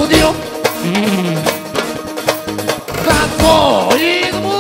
studio. Kako idemo?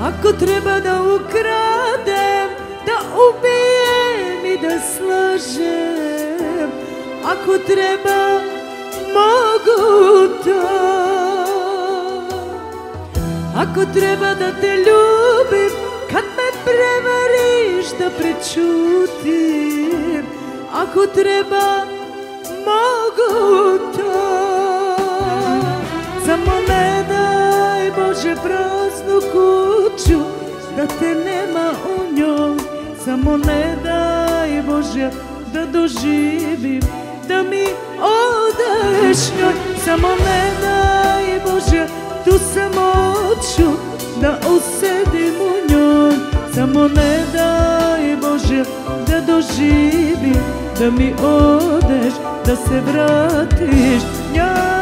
Ako treba da ukradem, da ubijem i da slažem, ako treba mogu to. Ako treba da te ljubim, kad me prevariš da prečutim. Ako treba, mogu to. Samo ne daj Bože praznu kuću, da te nema u njoj. Samo ne daj Bože da doživim da mi odeš njoj. Samo ne daj Bože tu samoću da osedim u njoj. Samo ne daj Bože da doživim da mi odeš, da se vratiš njoj.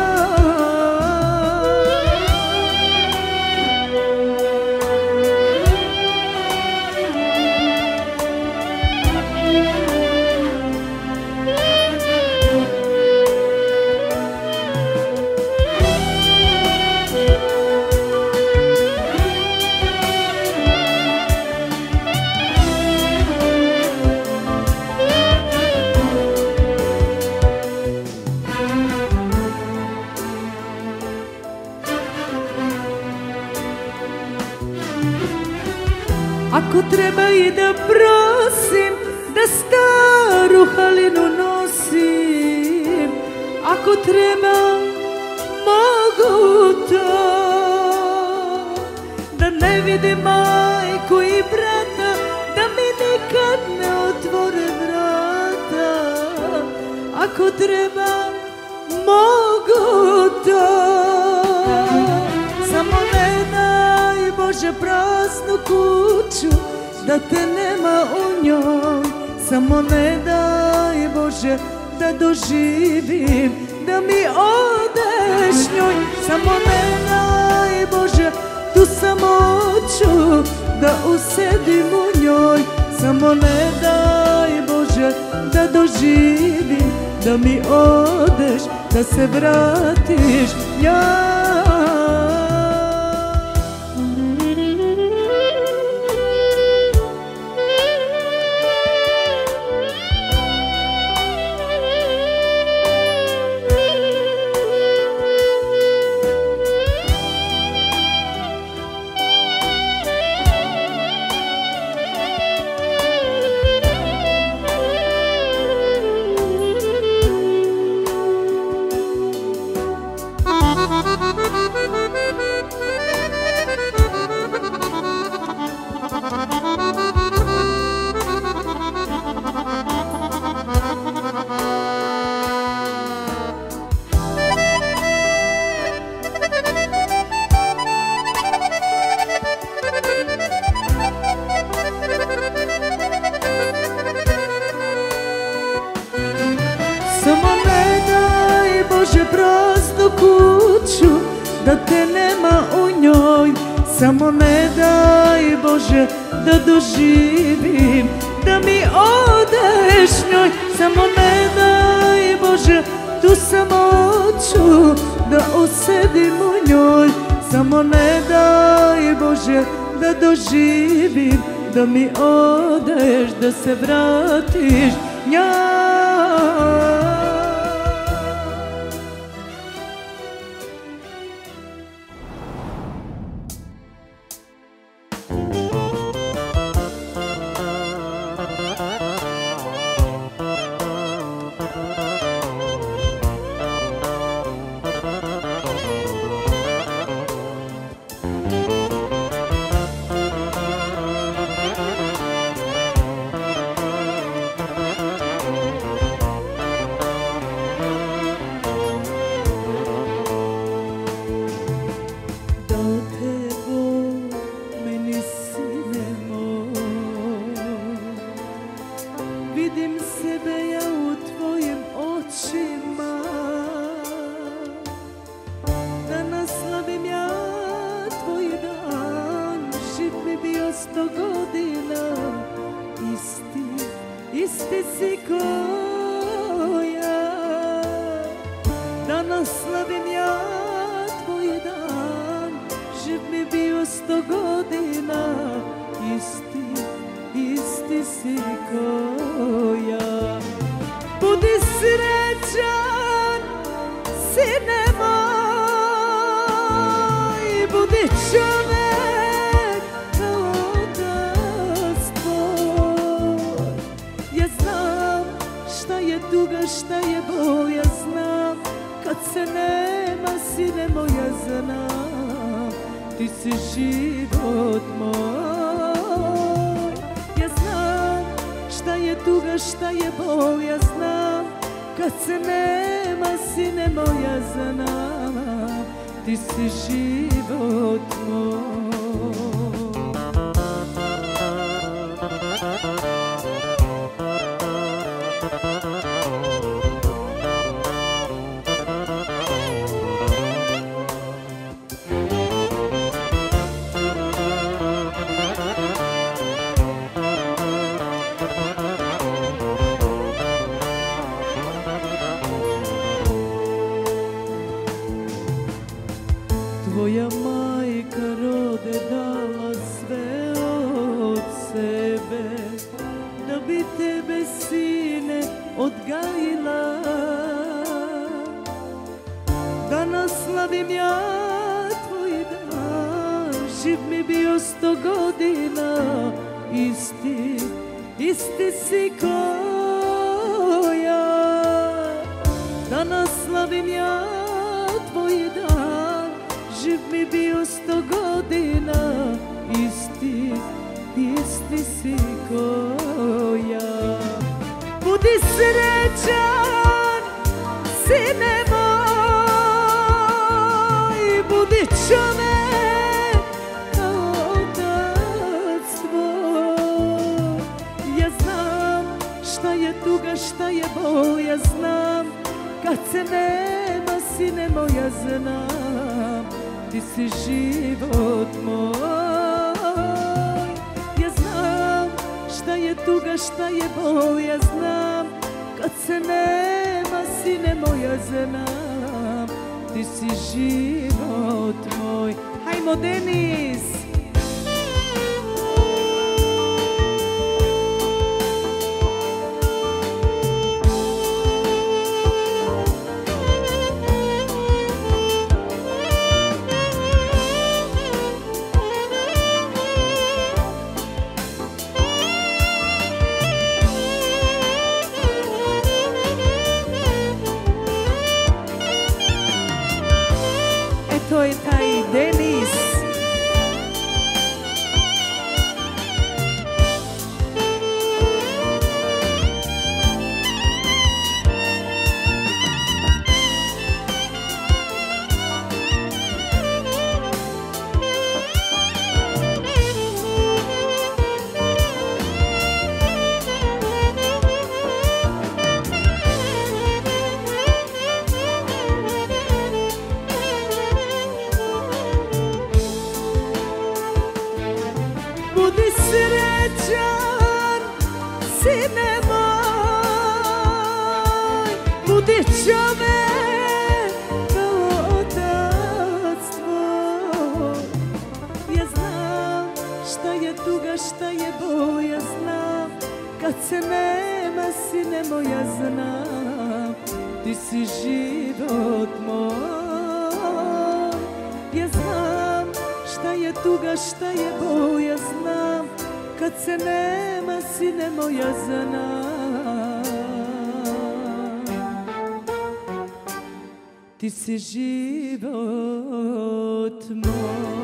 Ako treba i da prosim, da staru halinu nosim. Ako treba, mogu to. Da ne vidim majku i brata, da mi nikad ne otvore vrata. Ako treba, mogu to. Samo ne daj Bože praznu kuću, da te nema u njoj. Samo ne daj Bože da doživim da mi odeš njoj. Samo ne daj Bože tu samoću da usedim u njoj. Samo ne daj Bože da doživim da mi odeš, da se vratiš njoj. Samo ne daj Bože praznu kuću, da te nema u njoj. Samo ne daj Bože da doživim da mi odeš njoj. Samo ne daj Bože tu samoću da osedim u njoj. Samo ne daj Bože da doživim da mi odeš, da se vratiš njoj. Vidim sebe ja u tvojim očima, da naslavim ja tvoj dan. Živ mi bio 100 godina, isti si ko ja. Da naslavim ja tvoj dan, živ mi bio 100 godina, isti si ko ja. Budi srećan tuga, šta je bol, ja znam. Kad se nema, sine moj, ja znam. Ti si život moj. Ja znam šta je tuga, šta je bol, ja znam. Kad se nema, sine moj, ja znam. Ti si život moj. Tvoja majka rode dala sve od sebe, da bi tebe, sine, odgajila. Danas slavim ja tvoj dan, živ mi bio 100 godina. Isti si ko ja. Danas slavim ja tvoj dan, živ mi bio 100 godina. Isti si ko ja. Budi srećan, sine moj, budi čovek kao otac tvoj. Ja znam šta je tuga, šta je bol, ja znam. Kad se nema, sine moj, ja znam. Ti si život moj. Ja znam šta je tuga, šta je bol, ja znam. Kad se nema, sine moj, ja znam. Ti si život moj. Hajmo, Denis! To je taj Denis. Budi srećan, sine moj, budi čovek kao otac tvoj. Ja znam šta je tuga, šta je bol, ja znam. Kad se nema, sine moj, ja znam. Ti si život moj. Ja znam šta je tuga, šta je bol, ja znam. Kad se nema, sine moj, ja znam. Ti si život moj.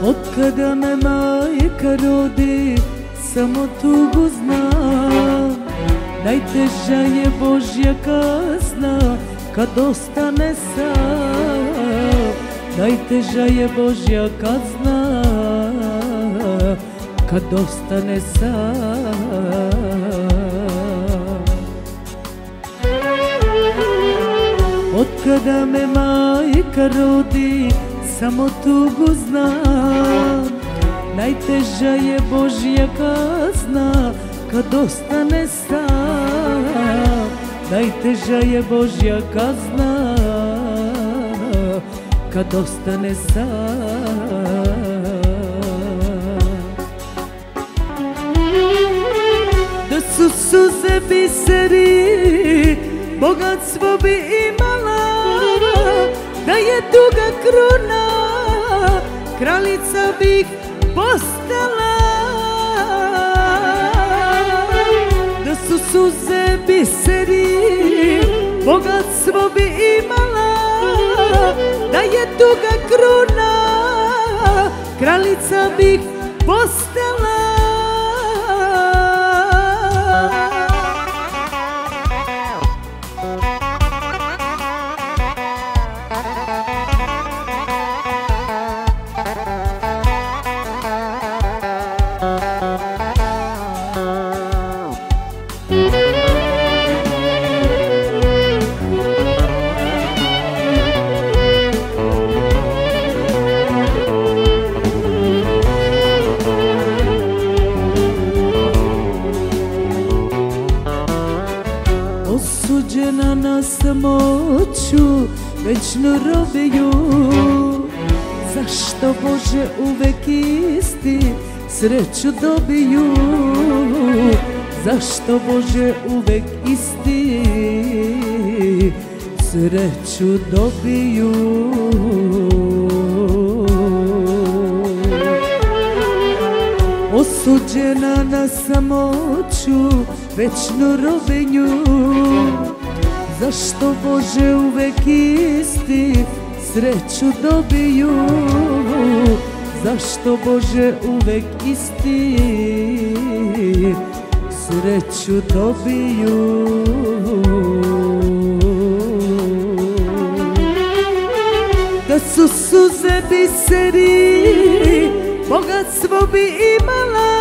Otkada me majka rodi, samo tugu znam. Najteža je Božja kazna kad ostane sam. Najteža je Božja kazna kad ostane sam. Otkada me majka rodi, samo tugu znam. Najteža je Božja kazna kad ostane sam. Najteža je Božja kazna kad ostane sam. Da su suze biseri, bogatstvo bi imala, da je duga kruna, kraljica bih postala. Da su suze biseri, bogatstvo bi imala, da je duga kruna, kraljica bih postala. Osuđena na samoću, večnu robiju. Zašto Bože uvek isti sreću dobiju? Zašto Bože uvek isti sreću dobiju? Osuđena na samoću, večnu robinju. Zašto Bože uvek isti sreću dobiju? Zašto Bože uvek isti sreću dobiju? Da su suze biseri, bogatstvo bi imala,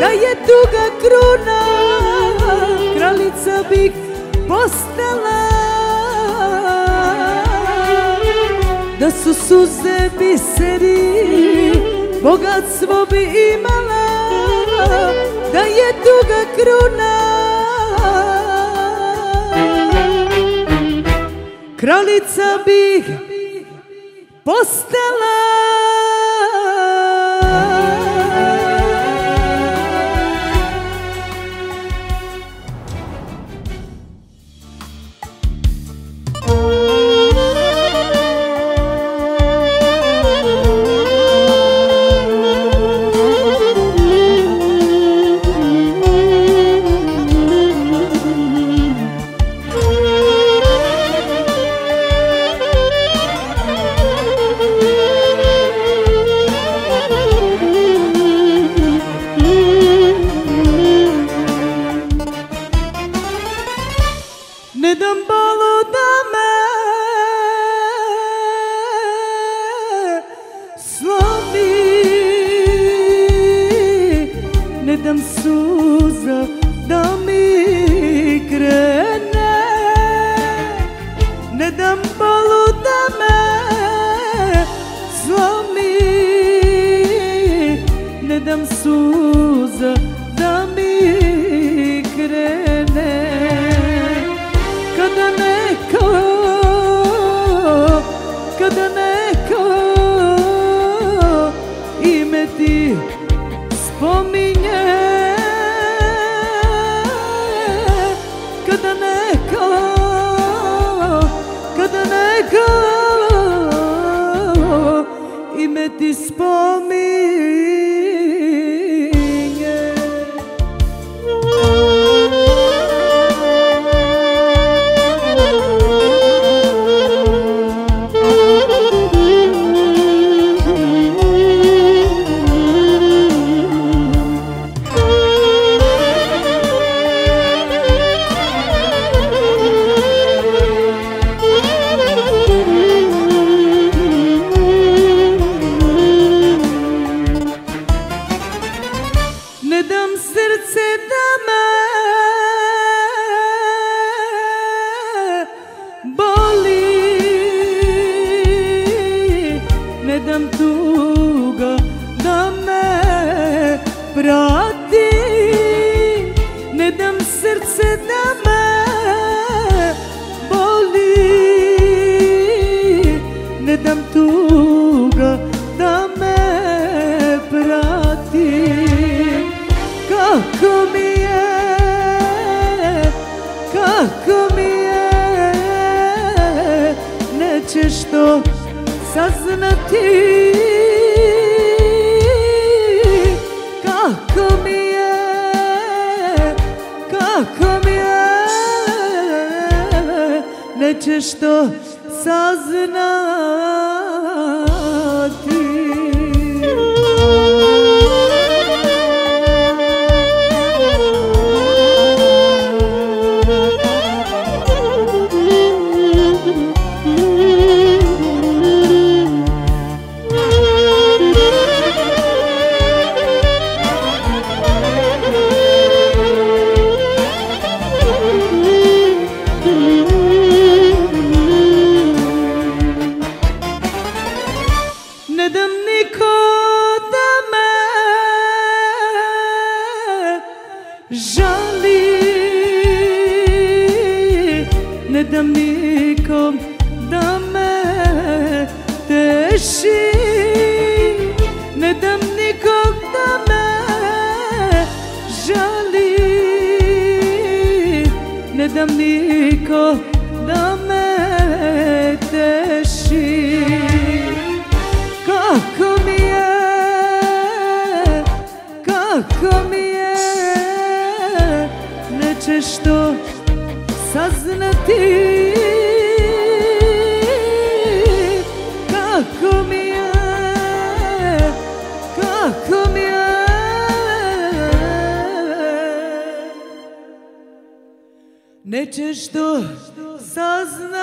da je duga kruna, kraljica bih postala. Da su suze biseri, bogatstvo bi imala, da je duga kruna, kraljica bih postala. Ne dam bolu da me slomi, ne dam suza da mi krene, ne dam bolu da me slomi, ne dam suza da mi krene. Kada neko ime ti spominje, kada neko ime ti spominje, vrati, ne dam srce da me boli, ne dam tuga da me prati. Kako mi je, kako mi je, nećeš to saznati. Kako mi je, kako mi je, nećeš to saznati. Ne dam niko da me žali, ne dam nikom da me teši, ne dam nikog da me žali, ne dam niko da me teši. Kako mi je, kako mi je, nećeš to saznati. Kako mi je, kako mi je, nećeš to saznati.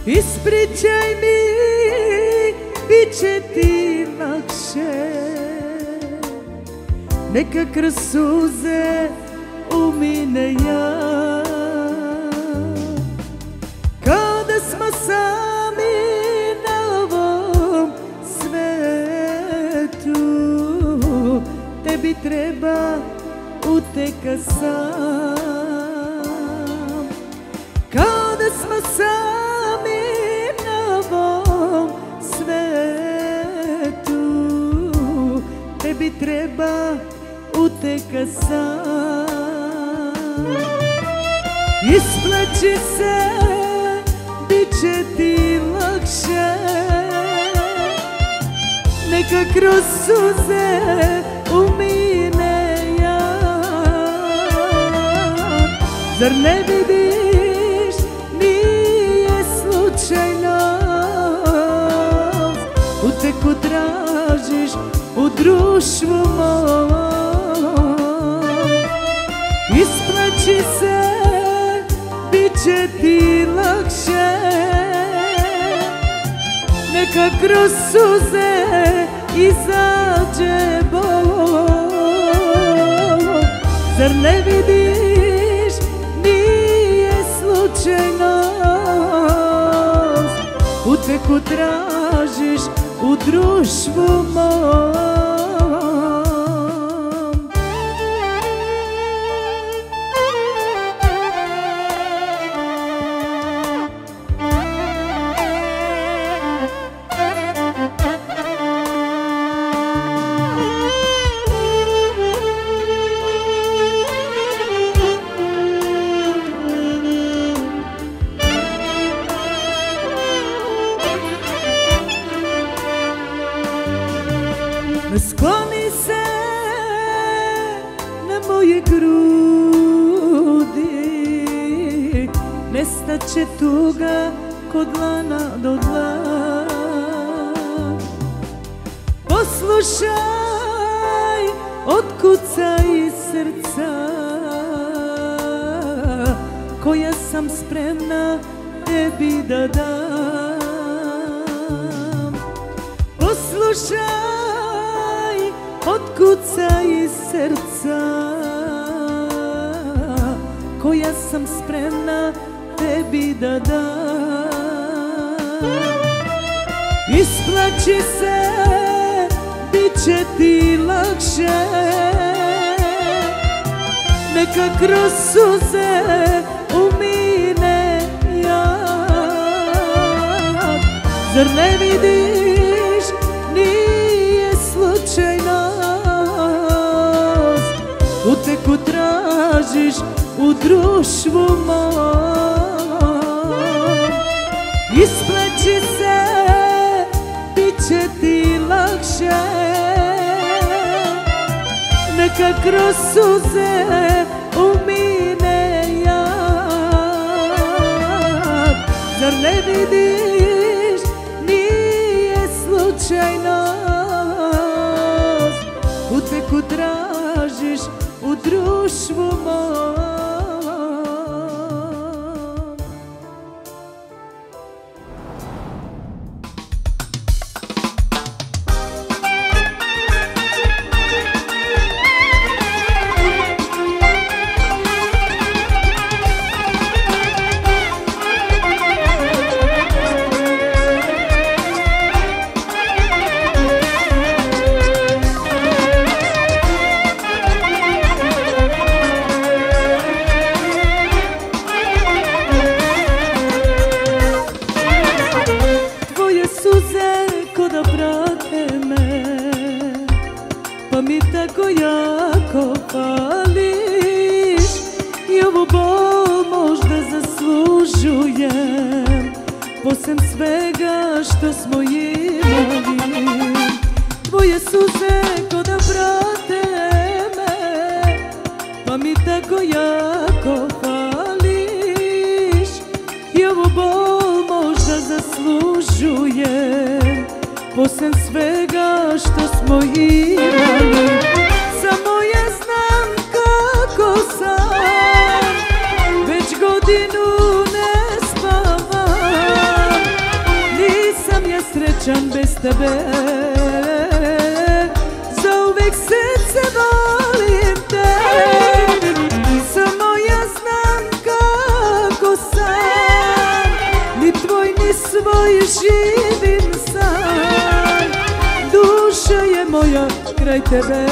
Ispričaj mi, bit će ti lakše, neka kroz suze umine ja. Kao da smo sami na ovom svetu, tebi treba uteka sam. Kao da smo sami na ovom svetu, tebi treba uteka sam. Isplaći se, bit će ti lakše, neka kroz suze umine ja. Zar ne vidiš, nije slučajno, uteku tražiš u društvu mom. Isplaći se, bit će ti lakše, neka kroz suze izađe Bog. Zar ne vidiš, nije slučajno, uteku tražiš u društvu mom. Skloni se na moje grudi, nestaće tuga kod dlana do dlana. Poslušaj, otkuca iz srca, koja sam spremna tebi da dam. Poslušaj, otkuca iz srca, koja sam spremna tebi da dam. Isplači se, bit će ti lakše, neka kroz suze umine jak. Zar ne vidiš, nije slučajnost, uteku tražiš u društvu mom. Isplaći se, bit će ti lakše, neka kroz suze umine jak. Zar ne vidiš, nije slučajnost, uteku tražiš u društvu mom. Pa mi tako jako pališ i ovu bol možda zaslužujem, posem svega što smo imali. Tvoje suze ko da prate me, pa mi tako jako pališ i ovu bol možda zaslužujem, posem svega što smo imali. Samo ja znam kako sam, već godinu ne spavam. Nisam ja srećan bez tebe, zauvek srce volim te. Samo ja znam kako sam, ni tvoj ni svoj živim sam. Duša je moja kraj tebe,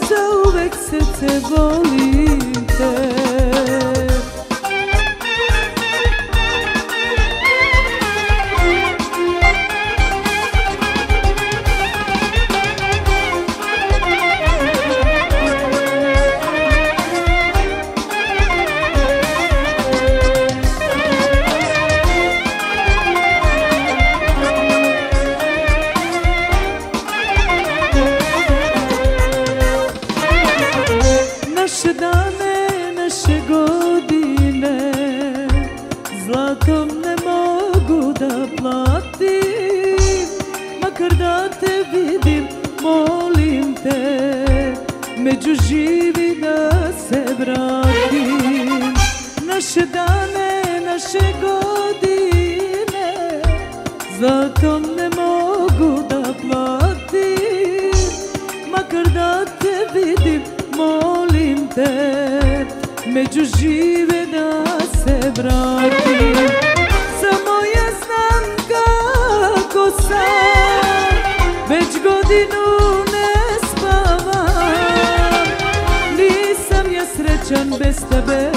zauvek srce volim te. Naše dane, naše godine, zlatom ne mogu da platim. Makar da te vidim, molim te, među živi da se vratim. Naše dane, naše godine, zlatom ne mogu da platim. Makar da te vidim, molim te, među žive da se vratim. Samo ja znam kako sam, već godinu ne spavam. Nisam ja srećan bez tebe,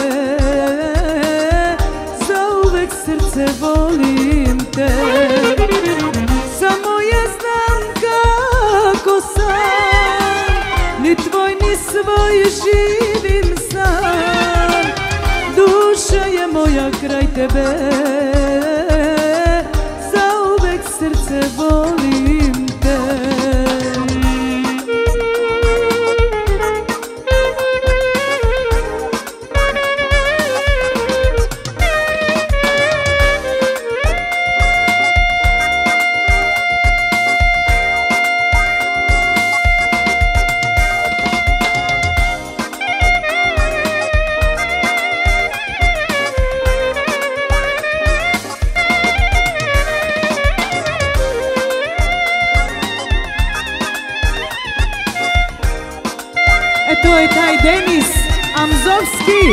zauvek srce volim te. Samo ja znam kako sam, ni tvoj ni svoj živim sam. Duša je moja kraj tebe, zauvek srce volim te. taj Denis Amzovski.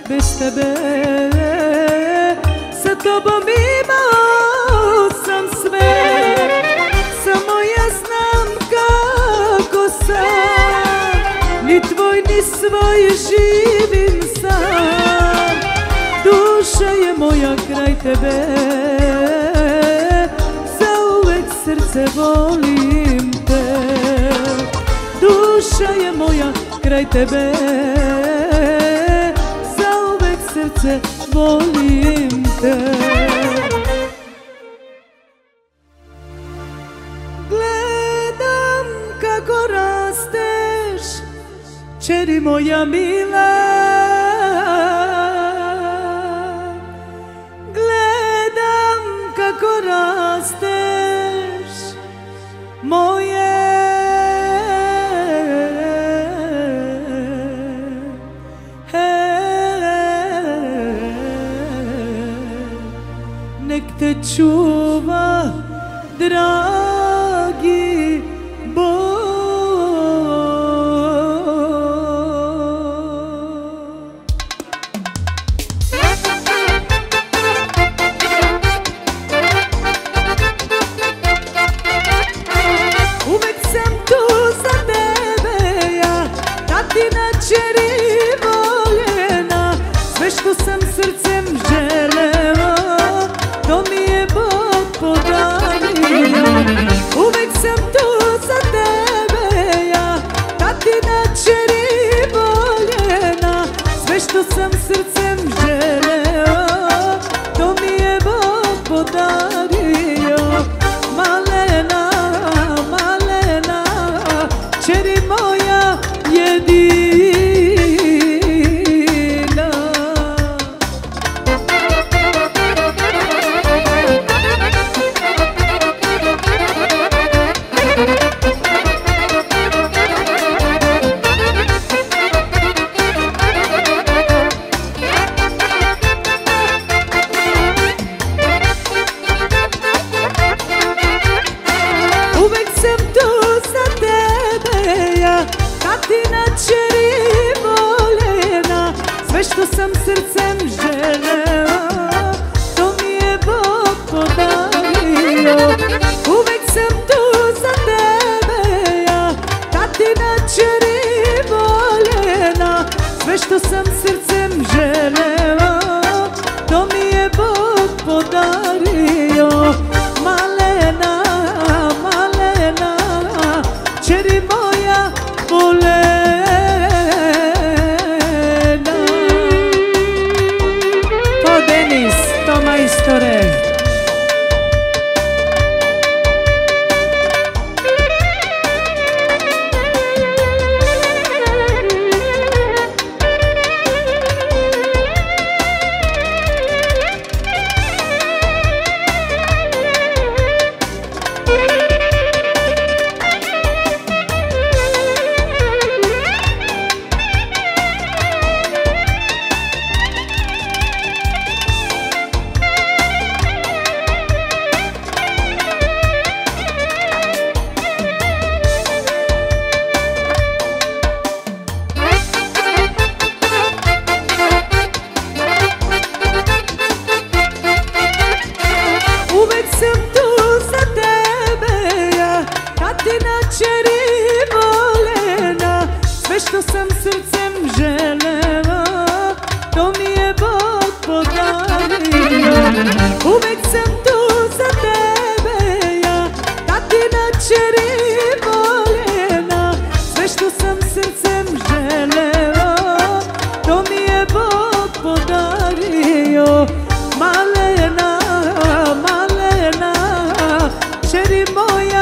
Bez tebe, sa tobom imao sam sve. Samo ja znam kako sam, ni tvoj ni svoj živim sam. Duša je moja kraj tebe, zauvek srce volim te. Duša je moja kraj tebe, srce volim te. Gledam kako rasteš, čeri moja mila. Gledam kako rasteš, moje nek te čuva, dragi Bog. Uvek sam tu za tebe ja, tatina čeri voljena. Sve što sam srcem želeo, to mi je Bog podario. Uvek sam tu za tebe ja, tatina čeri voljena. Sve što sam srcem želeo, to mi je Bog podario. Malena, malena, čeri moja jedina. Sve što sam srcem želeo, to mi je Bog podario. Uvek sam tu za tebe ja, tatina čeri voljena. Sve što sam srcem želeo, to mi je Bog podario. Malena, malena, čeri moja voljena. Majstore. Sve što sam srcem želeo, to mi je Bog podario. Uvek sam tu za tebe ja, tatina čeri voljena. Sve što sam srcem želeo, to mi je Bog podario. Malena, malena, čeri moja